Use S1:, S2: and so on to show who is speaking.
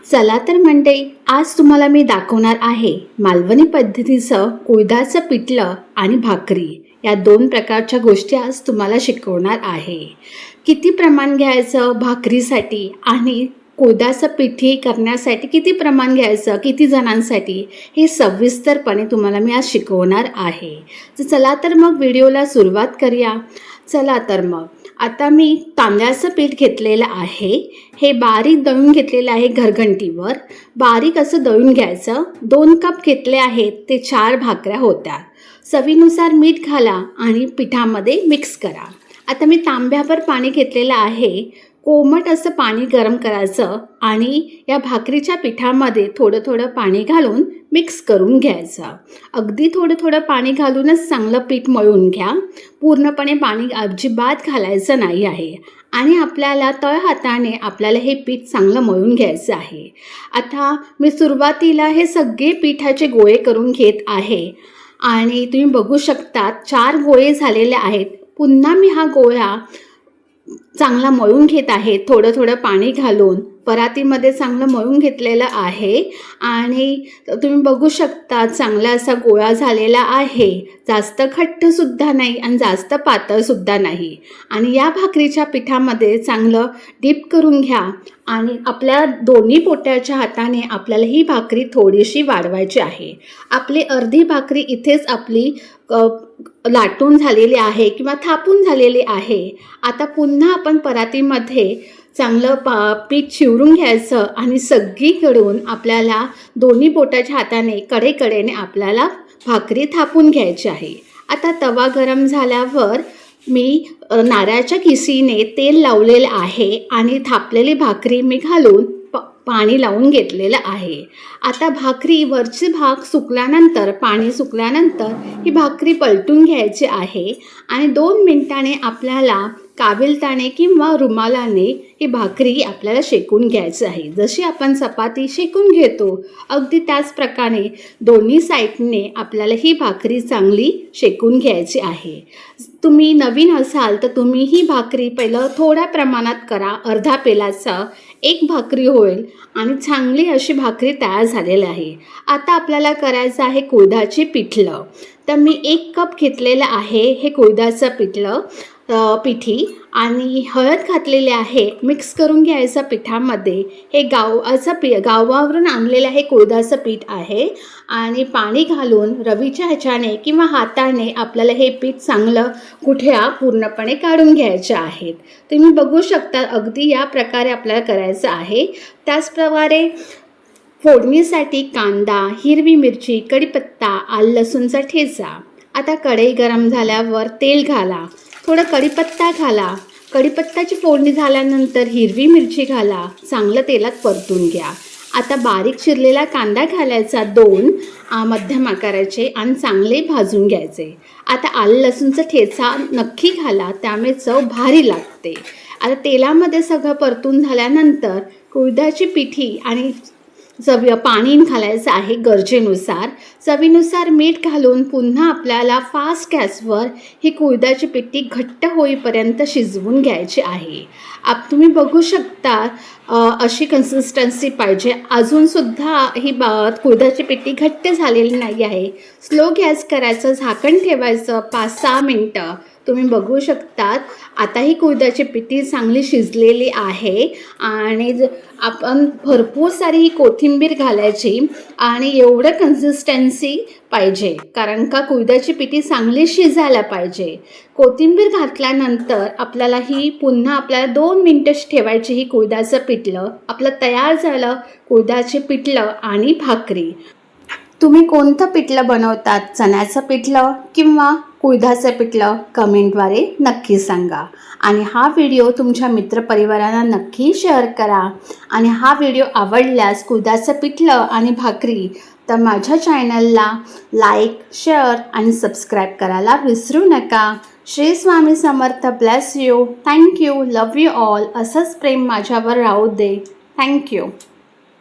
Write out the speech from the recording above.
S1: चला तर मंडळी, आज तुम्हाला मी दाखवणार आहे मालवणी पद्धतीचं कुळथाचं पिठलं आणि भाकरी या दोन प्रकारच्या गोष्टी आज तुम्हाला शिकवणार आहे। किती प्रमाण घ्यायचं भाकरीसाठी आणि कुळथाचं पिठी करण्यासाठी किती प्रमाण घ्यायचं, किती जणांसाठी, हे सविस्तरपणे तुम्हाला मी आज शिकवणार आहे। तर चला तर मग व्हिडिओला सुरुवात करूया। चला तर मग आता मी तांदळाचं पीठ घेतलेलं आहे। हे बारीक दळून घेतलेलं आहे, घरघंटीवर बारीक असं दळून घ्यायचं। 2 कप घेतले आहेत, ते 4 भाकऱ्या होत्या। चवीनुसार मीठ घाला आणि पिठामध्ये मिक्स करा। आता मी तांब्यावर पाणी घेतलेलं आहे। कोमट असं पाणी गरम करायचं आणि या भाकरीच्या पिठामध्ये थोडं थोडं पाणी घालून मिक्स करून घ्यायचं। अगदी थोडं थोडं पाणी घालूनच चांगलं पीठ मळून घ्या। पूर्णपणे पाणी अजिबात घालायचं नाही आहे आणि आपल्याला तळहाताने आपल्याला हे पीठ चांगलं मळून घ्यायचं आहे। आता मी सुरुवातीला हे सगळे पिठाचे गोळे करून घेत आहे आणि तुम्ही बघू शकता 4 गोळे झालेले आहेत। पुन्हा मी हा गोळा चांगला मळून घेत आहे, थोडं थोडं पाणी घालून परातीमध्ये चांगलं मळून घेतलेलं आहे आणि तुम्ही बघू शकता चांगला असा गोळा झालेला आहे। जास्त घट्टसुद्धा नाही आणि जास्त पातळसुद्धा नाही। आणि या भाकरीच्या पिठामध्ये चांगलं डीप करून घ्या आणि आपल्या दोन्ही बोटाच्या हाताने आपल्याला ही भाकरी थोडीशी वाढवायची आहे। आपली अर्धी भाकरी इथेच आपली लाटून झालेली आहे किंवा थापून झालेली आहे। आता पुन्हा आपण परातीमध्ये चांगलं पीठ शिवरून घ्यायचं आणि सगळीकडून आपल्याला दोन्ही बोटाच्या हाताने कडेकडेने आपल्याला भाकरी थापून घ्यायची आहे। आता तवा गरम झाल्यावर मी नारळाच्या खिसीने तेल लावलेलं आहे आणि थापलेली भाकरी मी घालून पाणी लावून घेतलेलं आहे। आता भाकरी वरची भाग सुकल्यानंतर, पाणी सुकल्यानंतर ही भाकरी पलटून घ्यायची आहे आणि 2 मिनिटांनी आपल्याला काविलताने किंवा रुमालाने ही भाकरी आपल्याला शेकून घ्यायची आहे। जशी आपण चपाती शेकून घेतो अगदी त्याच प्रकारे दोन्ही साईडने आपल्याला ही भाकरी चांगली शेकून घ्यायची आहे। तुम्ही नवीन असाल तर तुम्ही ही भाकरी पहिलं थोड्या प्रमाणात करा, अर्धा पेलाचा 1 भाकरी होईल आणि चांगली अशी भाकरी तयार झालेली आहे। आता आपल्याला करायचं आहे कुळथाचे पिठलं। तर मी 1 कप घेतलेलं आहे हे कुळथाचं पिठी आणि हळद घातलेले आहे। मिक्स करून घ्यायचं पिठामध्ये। हे गावावरून आणलेलं आहे कुळथाचं पीठ आहे आणि पाणी घालून रवीच्या ह्याच्याने किंवा हाताने आपल्याला हे पीठ चांगलं गुठळ्या पूर्णपणे काढून घ्यायच्या आहेत। तुम्ही बघू शकता अगदी या प्रकारे आपल्याला करायचं आहे। त्याचप्रकारे फोडणीसाठी कांदा, हिरवी मिरची, कढीपत्ता, आलं लसूणचा ठेचा। आता कढई गरम झाल्यावर तेल घाला, थोडं कढीपत्ता घाला। कढीपत्त्याची फोडणी झाल्यानंतर हिरवी मिरची घाला, चांगलं तेलात परतून घ्या। आता बारीक चिरलेला कांदा घालायचा 2 मध्यम आकाराचे आणि चांगले भाजून घ्यायचे। आता आलं लसूणचा ठेचा नक्की घाला, त्यामुळे चव भारी लागते। आता तेलामध्ये सगळं परतून झाल्यानंतर कुळथाची पिठी आणि पाणी घालायचं आहे गरजेनुसार। चवीनुसार मीठ घालून पुन्हा आपल्याला फास्ट गॅसवर ही कुळथाची पिठी घट्ट होईपर्यंत शिजवून घ्यायची आहे। तुम्ही बघू शकता अशी कन्सिस्टन्सी पाहिजे। अजूनसुद्धा ही कुळथाची पिठी घट्ट झालेली नाही आहे। स्लो गॅस करायचं, झाकण ठेवायचं 5-6 मिनटं। तुम्ही बघू शकतात आता ही कुळथाची पिठी चांगली शिजलेली आहे आणि आपण भरपूर सारी ही कोथिंबीर घालायची आणि एवढं कन्सिस्टन्सी पाहिजे, कारण का कुळथाची पिठी चांगली शिजायला पाहिजे। कोथिंबीर घातल्यानंतर आपल्याला ही पुन्हा आपल्याला 2 मिनटं ठेवायची। ही कुळथाचं पिठलं आपलं तयार झालं, कुळथाचे पिठलं आणि भाकरी। तुम्ही कोणतं पिठलं बनवतात, चण्याचं पिठलं किंवा कुळथाचं पिठलं, कमेंटद्वारे नक्की सांगा। आणि हा व्हिडिओ तुमच्या मित्रपरिवारांना नक्की शेअर करा। आणि हा व्हिडिओ आवडल्यास कुळथाचं पिठलं आणि भाकरी तर माझ्या चॅनलला लाईक, शेअर आणि सबस्क्राईब करायला विसरू नका। Shri Swami Samarth, bless you, thank you, love you all. असंच प्रेम माझ्यावर राहू दे। थँक्यू।